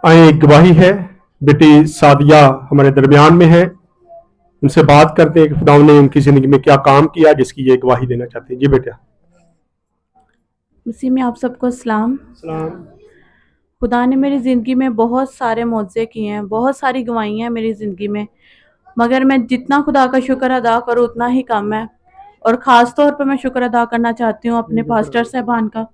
आए एक गवाही है, बेटी सादिया हमारे दरमियान में है, उनसे बात करते हैं कि खुदा ने उनकी जिंदगी में क्या काम किया जिसकी ये गवाही देना चाहते हैं। जी बेटा। उसी में आप सबको सलाम। खुदा ने मेरी ज़िंदगी में बहुत सारे मौज़े किए हैं, बहुत सारी गवाहियाँ हैं मेरी ज़िंदगी में, मगर मैं जितना खुदा का शुक्र अदा करूँ उतना ही कम है। और ख़ास तौर पर मैं शुक्र अदा करना चाहती हूँ अपने पास्टर साहबान का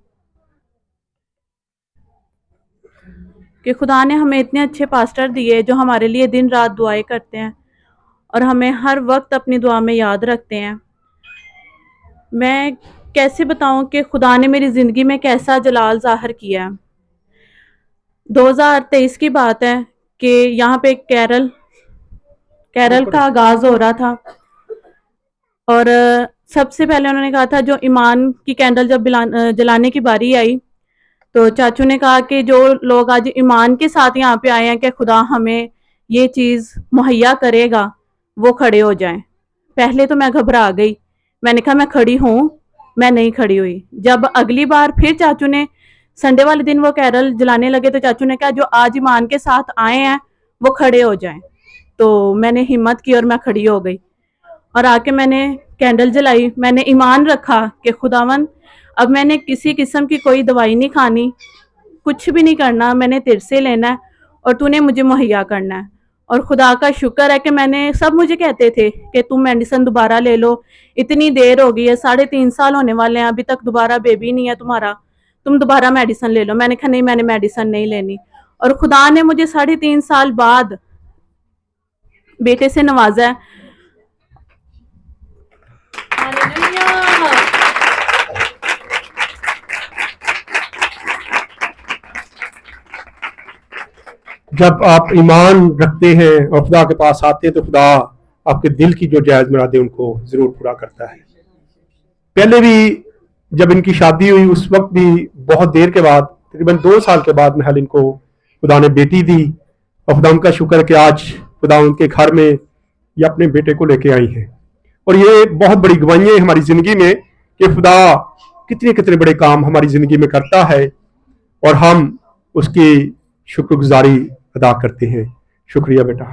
कि खुदा ने हमें इतने अच्छे पास्टर दिए जो हमारे लिए दिन रात दुआएं करते हैं और हमें हर वक्त अपनी दुआ में याद रखते हैं। मैं कैसे बताऊं कि खुदा ने मेरी ज़िंदगी में कैसा जलाल ज़ाहिर किया है। 2023 की बात है कि यहाँ पे कैरल का आगाज़ हो रहा था और सबसे पहले उन्होंने कहा था जो ईमान की कैंडल जब जलाने की बारी आई तो चाचू ने कहा कि जो लोग आज ईमान के साथ यहाँ पे आए हैं कि खुदा हमें ये चीज़ मुहैया करेगा वो खड़े हो जाएं। पहले तो मैं घबरा गई, मैंने कहा मैं खड़ी हूँ, मैं नहीं खड़ी हुई। जब अगली बार फिर चाचू ने संडे वाले दिन वो कैरल जलाने लगे तो चाचू ने कहा जो आज ईमान के साथ आए हैं वो खड़े हो जाएं। तो मैंने हिम्मत की और मैं खड़ी हो गई और आके मैंने कैंडल जलाई। मैंने ईमान रखा कि खुदावन अब मैंने किसी किस्म की कोई दवाई नहीं खानी, कुछ भी नहीं करना, मैंने तेरे से लेना है और तूने मुझे मुहैया करना है। और खुदा का शुक्र है कि मैंने सब मुझे कहते थे कि तुम मेडिसिन दोबारा ले लो, इतनी देर हो गई है, 3.5 साल होने वाले हैं, अभी तक दोबारा बेबी नहीं है तुम्हारा, तुम दोबारा मेडिसिन ले लो। मैंने कहा नहीं, मैंने मेडिसिन नहीं लेनी। और खुदा ने मुझे 3.5 साल बाद बेटे से नवाजा है। जब आप ईमान रखते हैं और खुदा के पास आते हैं तो खुदा आपके दिल की जो जायज मुरादें उनको जरूर पूरा करता है। पहले भी जब इनकी शादी हुई उस वक्त भी बहुत देर के बाद, तकरीबन 2 साल के बाद महल इनको खुदा ने बेटी दी और खुदा उनका शुक्र है कि आज खुदा उनके घर में ये अपने बेटे को लेके आई हैं। और ये बहुत बड़ी गवाहियां हमारी जिंदगी में कि खुदा कितने कितने बड़े काम हमारी जिंदगी में करता है और हम उसकी शुक्रगुजारी अदा करते हैं। शुक्रिया बेटा।